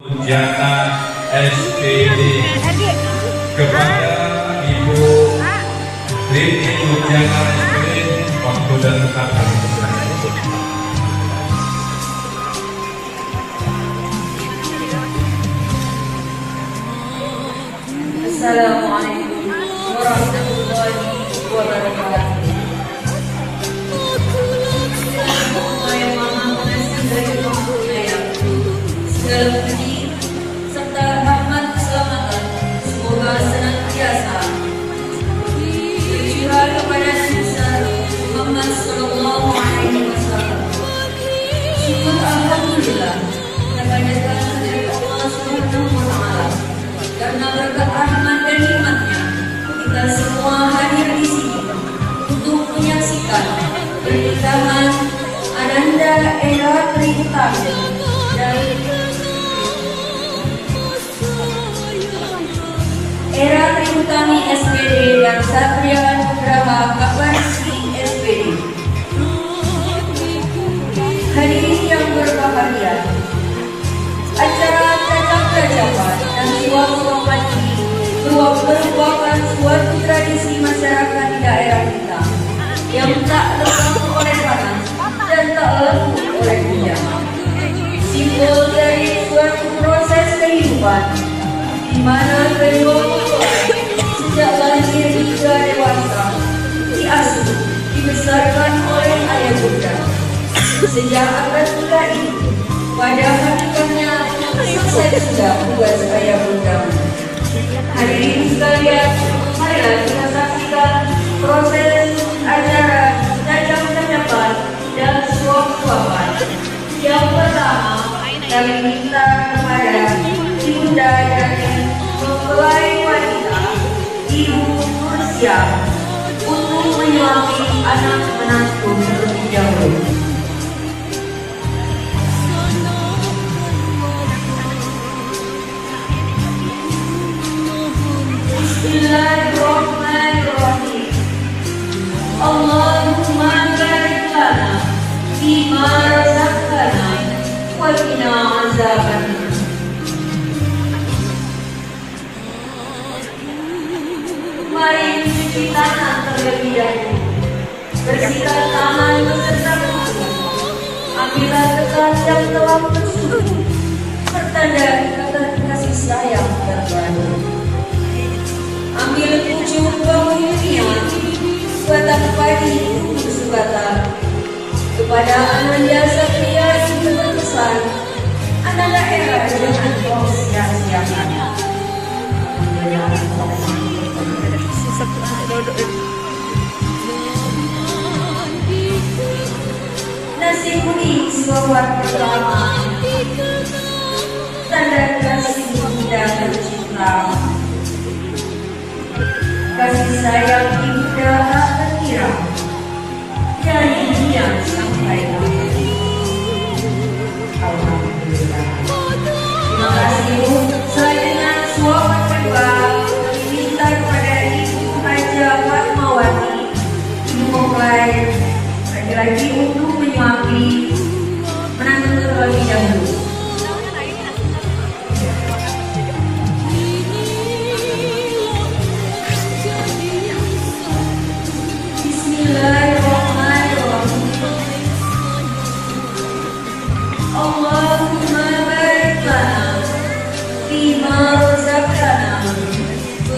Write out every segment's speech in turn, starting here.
Jana SPD kepada Ibu Rini Mujana SPD waktu dan tempat kami persilakan. Assalamualaikum warahmatullahi wabarakatuh. Yang Maha Pengasih dari Maha Penyayang, segala puji serta rahmat keselamatan semoga senantiasa tercurah kepada Nabi besar Muhammad Sallallahu Alaihi Wasallam. Syukur alhamdulillah kita panjatkan dari Allah Subhanahu Wa Taala karena berkat rahmat dan nikmatnya kita semua hadir di sini untuk menyaksikan pernikahan Ananda Era Trihutami dan Era Trihutami SPD dan Satria Nugraha Kabarsi SPD. Hadirin yang berbahagia, acara cacak-cacakan dan suap-suapan ini merupakan suatu tradisi masyarakat di daerah kita yang tak terganggu oleh panas dan tak lepuh oleh hujan. Simbol dari suatu proses kehidupan di mana kedua orang sejak lahir hingga dewasa diasuh, dibesarkan oleh ayah bunda. Sejak akad nikah ini pada hakikatnya selesai sudah tugas ayah bunda. Hadirin sekalian, marilah kita saksikan proses acara cacak-cacakan dan suap-suapan. Yang pertama, kami minta kepada ibunda dari mempelai wanita, Ibu Nursia, untuk menyuapi anak menantu terlebih dahulu. Bismillahirrahmanirrahim. Allahumma barik lana fima razaqtana wa qina azabannar. Mari mencuci tangan terlebih dahulu. Bersihkan tangan beserta kuku. Ambillah ketan yang telah bersuci, pertanda ikatan kasih sayang terbaru. Ambil pucuk bawang dunia, sebatang padi untuk sebatang. Kepada Ananda Satria yang berpesan, Ananda Era jangan kau sia-siakan. Nasi kuning suapan pertama, tanda kasih bunda tercipta. Kasih sayang ibunda tak terkira dari dunia sampai akhir. Alhamdulillah. Terima kasih Bu. Selanjutnya suapan kedua diminta kepada Ibu Haja Fatmawati, ibu mempelai laki-laki untuk menyuapi menantu terlebih dahulu. Allahumma barik lana fima razaqtana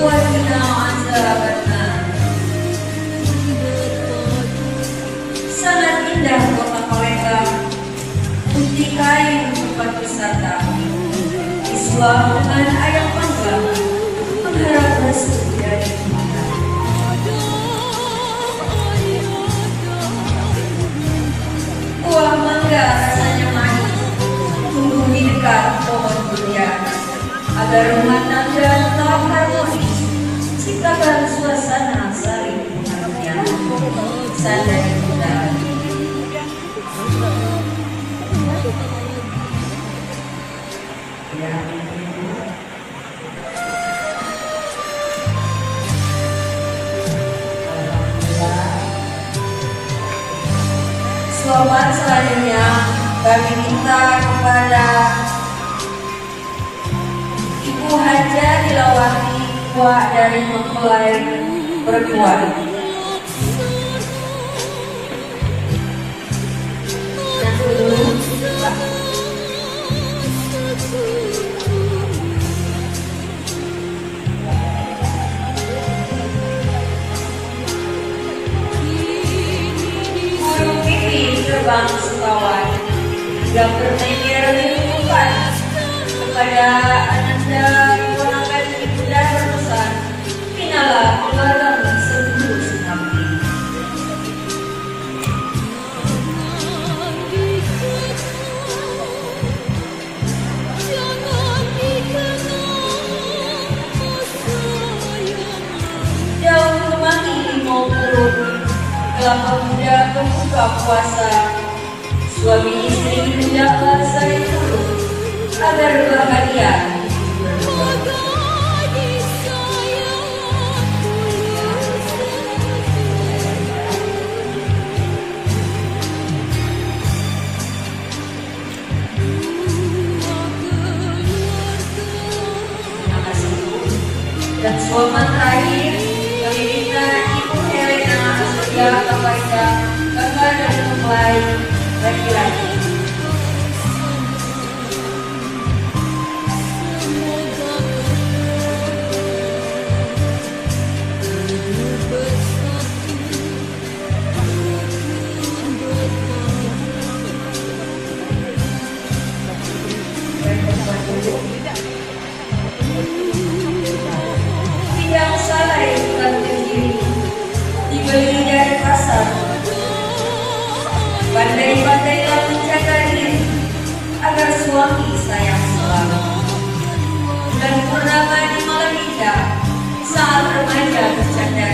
wa qina azabannar. Sangat indah kota Palembang, putih kayu tempat wisata. Islam dengan ayam panggang mengharap restu dari kita. Buah mangga rasanya manis, tumbuh di dekat pohon durian. Agar rumah tangga tetap harmonis, ciptakan suasana saling pengertian. Sadar kita. Ya. Suapan selanjutnya kami minta kepada Wah dari mempelai perempuan. Yang dulu, burung pipih terbang sekawan, yang bertengger diumumkan kepada ananda keponakan ibu dan berpesan, inilah keluargamu sebelum mengabdi. Jauh kemangi mau turun, kelapa muda membuka puasa, suami istri hendaklah saling turun agar bahagia berdua. Terima kasih. Dan selamat terakhir kami minta Ibu Helena Asoya kepada kakak dan mempelai laki-laki. Tidak salah bukan sendiri, dibeli dari pasar. Pandai-pandailah menjaga diri agar suami sayang selalu. Dan purnama di malam indah saat remaja bercanda.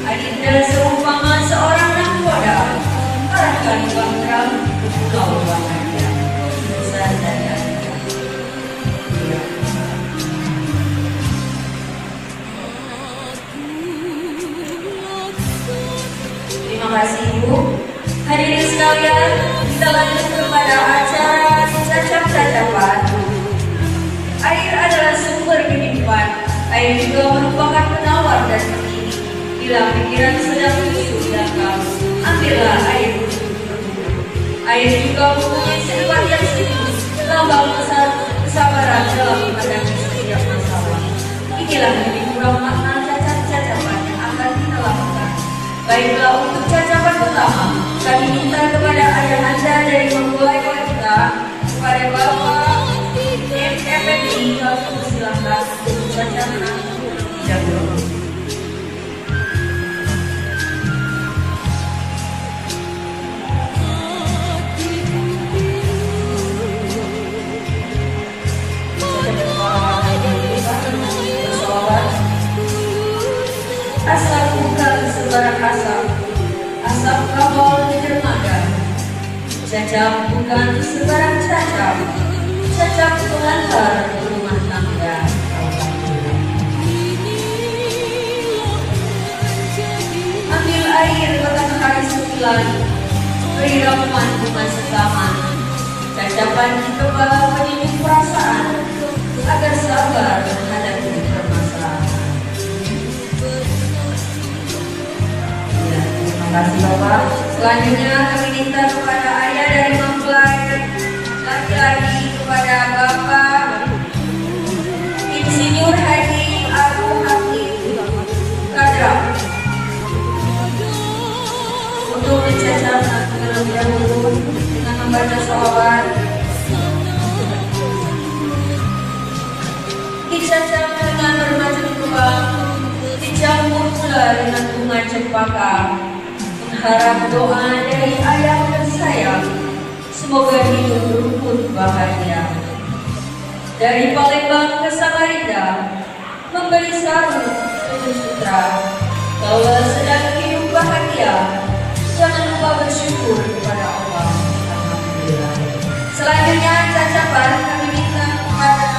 Adinda seumpama seorang nahkoda, arahkan bangga kau bahagia. Sadaya. Terima kasih Ibu. Hadirin sekalian, kita lanjut kepada acara cacap-cacapan. Air adalah sumber kehidupan. Air juga merupakan penawar dan penghini. Bila pikiran sedang lusuh dan kamu, ambillah air untuk berwudu. Air juga mempunyai sifat yang serius, lambang kesabaran dalam menghadapi setiap masalah. Inilah lebih kurang makna cacat-cacapan yang akan kita lakukan. Baiklah, untuk cacapan pertama, kami minta kepada ayahanda dari mempelai wanita, kepada Bapak MFNI, kami persilahkan untuk membacakan tidak dulu. Asap bukan sebarang asap, asap kabel di dermaga. Cacap bukan sebarang cacap, cacap pengantar rumah tangga. Ambil air matahari sembilan, beri ramuan bunga setaman. Cacapan di kepala penyembuh perasaan, agar sabar menghadapi permasalahan. Terima kasih Bapak. Selanjutnya kami minta kepada ayah dari mempelai laki-laki, kepada Bapak Insinyur Haji Abu Hakim Kadram, untuk mencacap terlebih dahulu dengan membaca sholawat. Dicacap dengan bermacam kembang, dicampur pula dengan bunga cempaka. Harap doa dari ayah dan sayang, semoga hidup rukun bahagia. Dari Palembang ke Samarinda, memberi sarung untuk sutra. Kalau sedang hidup bahagia, jangan lupa bersyukur kepada Allah. Alhamdulillah. Selanjutnya cacapan kami minta kepada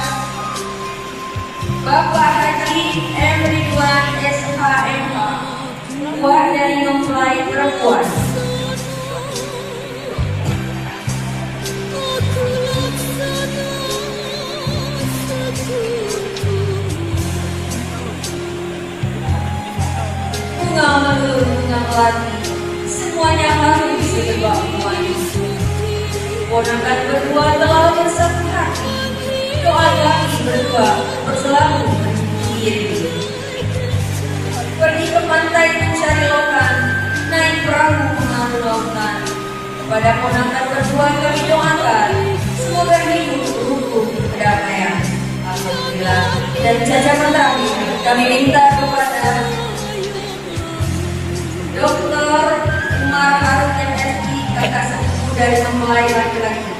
Bapak Haji M. Ridwan SHMH, buat dari mempelai perempuan. solawati, semuanya harus sebab manis. Ponakan berdua telah bersatu hati, doa kami berdua selalu berdiri. Pergi ke pantai mencari lokan, naik perahu mengarungi lautan. Kepada ponakan berdua kami doakan, semoga hidup rukun kedamaian. Alhamdulillah. Dan jajaran terakhir kami minta kepada Dr. Umar Harun MSI, kakak sepupu dari mempelai laki-laki.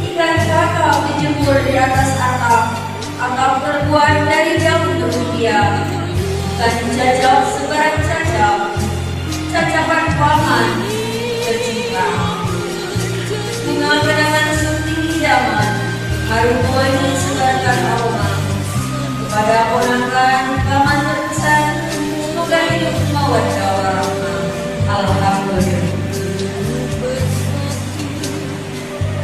Ikan kakak menjemur di atas atap terbuat dari daun rupiah. Dan jajah sebarang cacapan paman tercipta. Bunga kenangan setinggi zaman, harum wangi sebarkan aroma. Kepada ponakan paman berpesan, semoga hidup mawaddah warahmah. Alhamdulillah.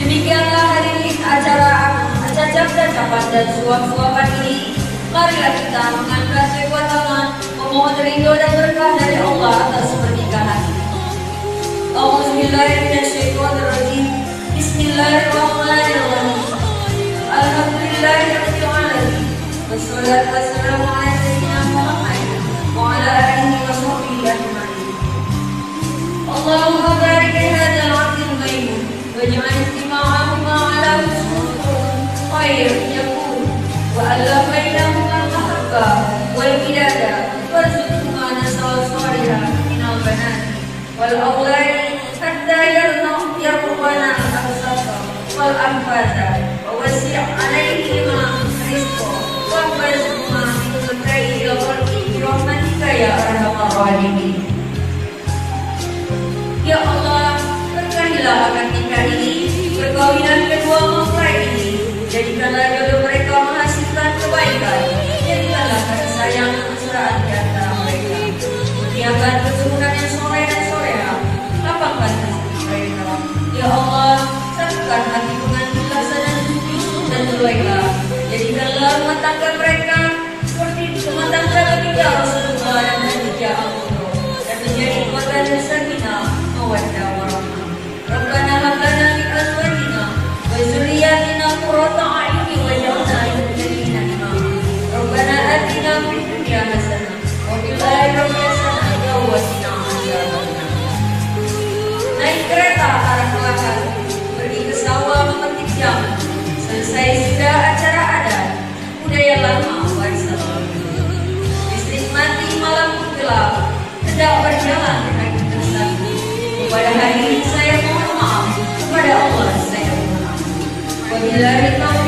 Demikianlah hari ini acara cacapan dan suap-suapan ini. Marilah kita mengangkat kedua tangan, memohon ridho dan berkah dari Allah atas pernikahan. A'udzubillahiminasyaitonirrajim. Bismillahirrahmanirrahim. Alhamdulillahirabbil alamin. Wassalatu wassalamu ala sayyidina Muhammad wa ala alihi wa sahbihi ajma'in. Allahumma barik li hadzal 'abdil maimun waj'al istima'ahuma ala usul khair yakun wa alla bainahuma mahabbah wal midada warzuqhuma nasal salihah minal banati wal awladi hatta yarqubana al-absasa wal anfasa wa wasi' alaihima rizqa wa warzuqhuma min khairin khalqi rahmatika ya arhamar rahimin. Ya Allah, berkahilah akad nikah ini, perkawinan kedua mempelai ini. Jadikanlah jodoh mereka menghasilkan kebaikan. Jadikanlah kasih sayang dan mesraan di antara mereka. Kurniakan keturunan yang soleh dan soleha. Lapangkan rezeki mereka. Ya Allah, satukan hati pengantin laksana Yusuf dan Zulaikha. Jadikanlah rumah tangga mereka seperti rumah tangga baginda Rasulullah dan Khadijah al-Kubra, dan menjadi keluarga sakinah mawaddah warahmah. Rabbana hab lana min azwajina wa dzurriyyatina qurrata a'yun waj'alna lil muttaqina imama. Rabbana atina fid dunya hasanah wa fil akhirati hasanah wa qina adzabannar. Naik kereta arah Melaka, pergi ke sawah memetik jamu. Selesai sudah acara adat, budaya lama warisan leluhur. Listrik mati, malam pun gelap, hendak berjalan dengan tersangkut. Pada hari ini saya mohon maaf, kepada Allah saya mohon maaf. Wabillahi taufiq.